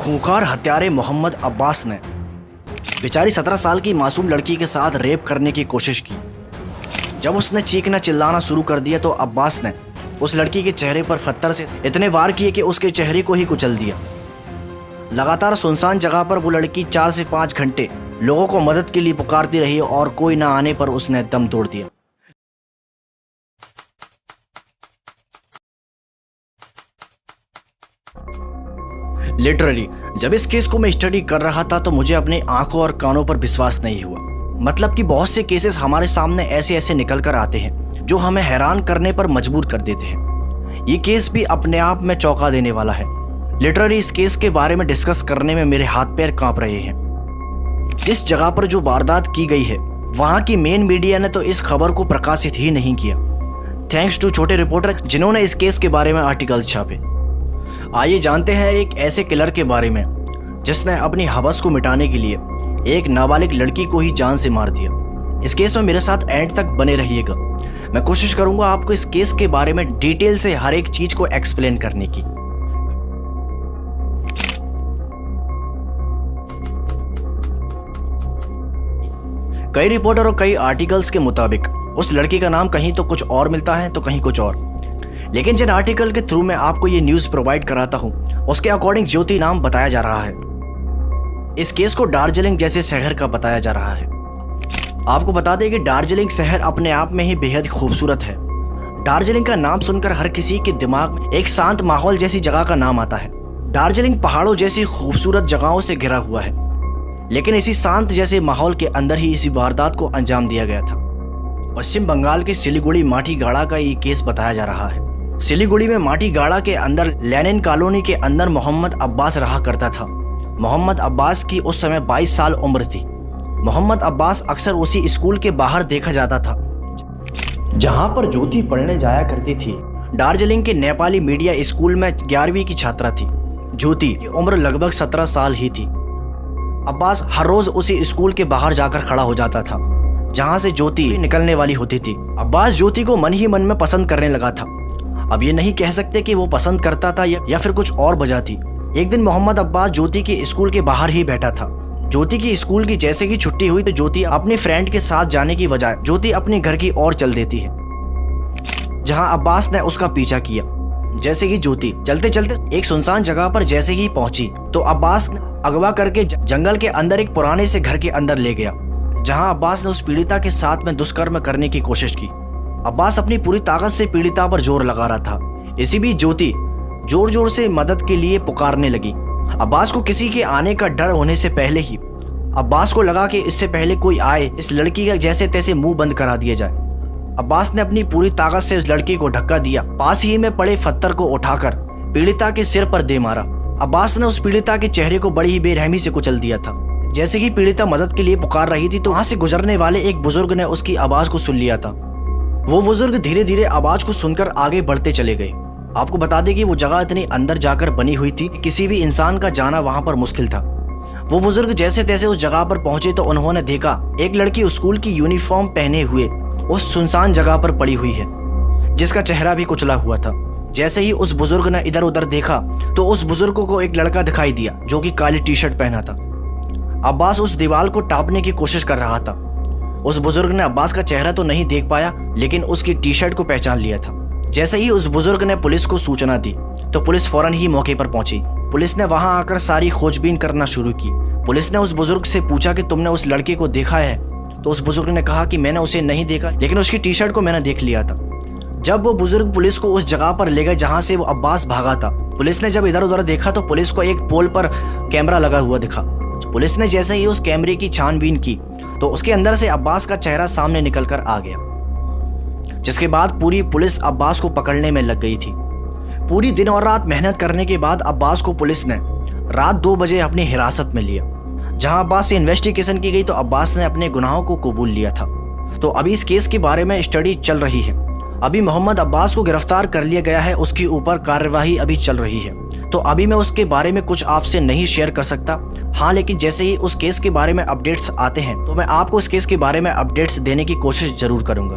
खूंखार हत्यारे मोहम्मद अब्बास ने बेचारी 17 साल की मासूम लड़की के साथ रेप करने की कोशिश की। जब उसने चीखना चिल्लाना शुरू कर दिया तो अब्बास ने उस लड़की के चेहरे पर पत्थर से इतने वार किए कि उसके चेहरे को ही कुचल दिया। लगातार सुनसान जगह पर वो लड़की 4 से 5 घंटे लोगों को मदद के लिए पुकारती रही और कोई ना आने पर उसने दम तोड़ दिया। लिटरली जब इस केस को मैं स्टडी कर रहा था तो मुझे अपनी आंखों और कानों पर विश्वास नहीं हुआ। मतलब कि बहुत से केसेस हमारे सामने ऐसे ऐसे निकल कर आते हैं जो हमें हैरान करने पर मजबूर कर देते हैं। ये केस भी अपने आप में चौंका देने वाला है। लिटरली इस केस के बारे में डिस्कस करने में मेरे हाथ पैर कांप रहे हैं। जिस जगह पर जो वारदात की गई है वहां की मेन मीडिया ने तो इस खबर को प्रकाशित ही नहीं किया। थैंक्स टू छोटे रिपोर्टर जिन्होंने इस केस के बारे में आर्टिकल्स छापे। आइए जानते हैं एक ऐसे किलर के बारे में जिसने अपनी हवस को मिटाने के लिए एक नाबालिग लड़की को ही जान से मार दिया। इस केस में मेरे साथ एंड तक बने रहिएगा। मैं कोशिश करूंगा आपको इस केस के बारे में डिटेल से हर एक चीज को एक्सप्लेन करने की। कई रिपोर्टर और कई आर्टिकल्स के मुताबिक उस लड़की का नाम कहीं तो कुछ और मिलता है तो कहीं कुछ और, लेकिन जिन आर्टिकल के थ्रू मैं आपको ये न्यूज़ प्रोवाइड कराता हूं उसके अकॉर्डिंग ज्योति नाम बताया जा रहा है। इस केस को दार्जिलिंग जैसे शहर का बताया जा रहा है। आपको बता दें कि दार्जिलिंग शहर अपने आप में ही बेहद खूबसूरत है। दार्जिलिंग का नाम सुनकर हर किसी के दिमाग में एक शांत माहौल जैसी जगह का नाम आता है। दार्जिलिंग पहाड़ों जैसी खूबसूरत जगहों से घिरा हुआ है, लेकिन इसी शांत जैसे माहौल के अंदर ही इसी वारदात को अंजाम दिया गया था। पश्चिम बंगाल के सिलीगुड़ी माटीगाड़ा का ये केस बताया जा रहा है। सिलीगुड़ी में माटीगाड़ा के अंदर लेनिन कॉलोनी के अंदर मोहम्मद अब्बास रहा करता था। मोहम्मद अब्बास की उस समय 22 साल उम्र थी। मोहम्मद अब्बास अक्सर उसी स्कूल के बाहर देखा जाता था जहां पर ज्योति पढ़ने जाया करती थी। दार्जिलिंग के नेपाली मीडिया स्कूल में 11वीं की छात्रा थी। ज्योति की उम्र लगभग 17 साल ही थी। अब्बास हर रोज उसी स्कूल के बाहर जाकर खड़ा हो जाता था जहां से ज्योति निकलने वाली होती थी। अब्बास ज्योति को मन ही मन में पसंद करने लगा था। अब ये नहीं कह सकते कि वो पसंद करता था या फिर कुछ और वजह थी। एक दिन मोहम्मद अब्बास ज्योति के स्कूल के बाहर ही बैठा था। ज्योति की स्कूल की जैसे ही छुट्टी हुई तो ज्योति अपने फ्रेंड के साथ जाने की बजाय ज्योति अपने घर की ओर चल देती है, जहां अब्बास ने उसका पीछा किया। जैसे ही ज्योति चलते चलते एक सुनसान जगह पर जैसे ही पहुंची तो अब्बास ने अगवा करके जंगल के अंदर एक पुराने से घर के अंदर ले गया, जहां अब्बास ने उस पीड़िता के साथ में दुष्कर्म करने की कोशिश की। अब्बास अपनी पूरी ताकत से पीड़िता पर जोर लगा रहा था। इसी बीच ज्योति जोर जोर से मदद के लिए पुकारने लगी। अब्बास को किसी के आने का डर होने से पहले ही अब्बास को लगा कि इससे पहले कोई आए इस लड़की का जैसे तैसे मुंह बंद करा दिया जाए। अब्बास ने अपनी पूरी ताकत से उस लड़की को धक्का दिया। पास ही में पड़े पत्थर को उठाकर पीड़िता के सिर पर दे मारा। अब्बास ने उस पीड़िता के चेहरे को बड़ी ही बेरहमी से कुचल दिया था। जैसे ही पीड़िता मदद के लिए पुकार रही थी तो वहां से गुजरने वाले एक बुजुर्ग ने उसकी आवाज को सुन लिया था। वो बुजुर्ग धीरे धीरे आवाज को सुनकर आगे बढ़ते चले गए। आपको बता दें कि वो जगह इतनी अंदर जाकर बनी हुई थी कि किसी भी इंसान का जाना वहां पर मुश्किल था। वो बुजुर्ग जैसे तैसे उस जगह पर पहुंचे तो उन्होंने देखा एक लड़की स्कूल की यूनिफॉर्म पहने हुए उस सुनसान जगह पर पड़ी हुई है, जिसका चेहरा भी कुचला हुआ था। जैसे ही उस बुजुर्ग ने इधर उधर देखा तो उस बुजुर्ग को एक लड़का दिखाई दिया जो कि काली टी शर्ट पहना था। अब्बास उस दीवार को टापने की कोशिश कर रहा था। उस बुजुर्ग ने अब्बास का चेहरा तो नहीं देख पाया, लेकिन उसकी टी शर्ट को पहचान लिया था। जैसे ही उस बुजुर्ग ने पुलिस को सूचना दी तो पुलिस फौरन ही मौके पर पहुंची। पुलिस ने वहां आकर सारी खोजबीन करना शुरू की। पुलिस ने उस बुजुर्ग से पूछा कि तुमने उस लड़के को देखा है? तो उस बुजुर्ग ने कहा कि मैंने उसे नहीं देखा, लेकिन उसकी टी शर्ट को मैंने देख लिया था। जब वो बुजुर्ग पुलिस को उस जगह पर ले गए जहां से वो अब्बास भागा था, पुलिस ने जब इधर उधर देखा तो पुलिस को एक पोल पर कैमरा लगा हुआ दिखा। पुलिस ने जैसे ही उस कैमरे की छानबीन की तो उसके अंदर से अब्बास का चेहरा सामने निकलकर आ गया, जिसके बाद पूरी पुलिस अब्बास को पकड़ने में लग गई थी। पूरी दिन और रात मेहनत करने के बाद अब्बास को पुलिस ने रात 2 बजे अपनी हिरासत में लिया। जहां अब्बास से इन्वेस्टिगेशन की गई तो अब्बास ने अपने गुनाहों को कबूल लिया था। तो अभी इस केस के बारे में स्टडी चल रही है। अभी मोहम्मद अब्बास को गिरफ्तार कर लिया गया है, उसके ऊपर कार्यवाही अभी चल रही है। तो अभी मैं उसके बारे में कुछ आपसे नहीं शेयर कर सकता। हाँ, लेकिन जैसे ही उस केस के बारे में अपडेट्स आते हैं तो मैं आपको उस केस के बारे में अपडेट्स देने की कोशिश जरूर करूंगा।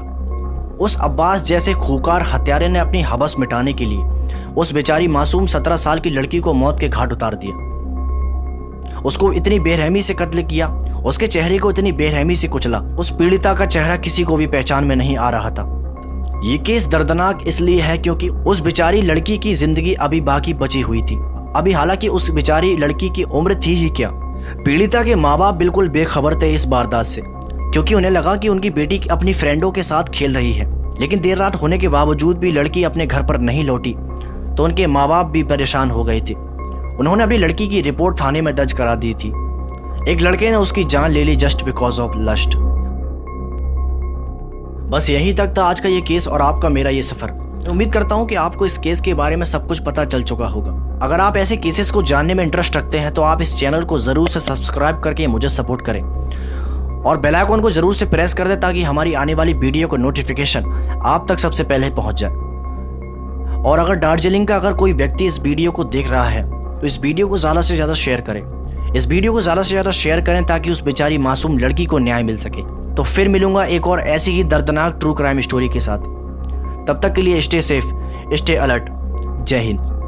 उस अब्बास जैसे खूंखार हत्यारे ने अपनी हवस मिटाने के लिए उस बेचारी मासूम 17 साल की लड़की को मौत के घाट उतार दिया। उसको इतनी बेरहमी से कत्ल किया, उसके चेहरे को इतनी बेरहमी से कुचला। उस पीड़िता का चेहरा किसी को भी पहचान में नहीं आ रहा था। ये केस दर्दनाक इसलिए है क्योंकि उस बेचारी लड़की की जिंदगी अभी बाकी बची हुई थी। अभी हालांकि उस बेचारी लड़की की उम्र थी ही क्या। पीड़िता के माँ बाप बिल्कुल बेखबर थे इस वारदात से, क्योंकि उन्हें लगा कि उनकी बेटी अपनी फ्रेंडों के साथ खेल रही है। लेकिन देर रात होने के बावजूद भी लड़की अपने घर पर नहीं लौटी, तो उनके माँ बाप भी परेशान हो गए थे। उन्होंने अभी लड़की की रिपोर्ट थाने में दर्ज करा दी थी। एक लड़के ने उसकी जान ले ली जस्ट बिकॉज ऑफ लस्ट। बस यहीं तक था आज का ये केस और आपका मेरा ये सफर। उम्मीद करता हूँ कि आपको इस केस के बारे में सब कुछ पता चल चुका होगा। अगर आप ऐसे केसेस को जानने में इंटरेस्ट रखते हैं तो आप इस चैनल को ज़रूर से सब्सक्राइब करके मुझे सपोर्ट करें और बेल आइकन को ज़रूर से प्रेस कर दें ताकि हमारी आने वाली वीडियो को नोटिफिकेशन आप तक सबसे पहले पहुँच जाए। और अगर दार्जिलिंग का अगर कोई व्यक्ति इस वीडियो को देख रहा है तो इस वीडियो को ज़्यादा से ज़्यादा शेयर करें। इस वीडियो को ज़्यादा से ज़्यादा शेयर करें ताकि उस बेचारी मासूम लड़की को न्याय मिल सके। तो फिर मिलूंगा एक और ऐसी ही दर्दनाक ट्रू क्राइम स्टोरी के साथ। तब तक के लिए स्टे सेफ, स्टे अलर्ट। जय हिंद।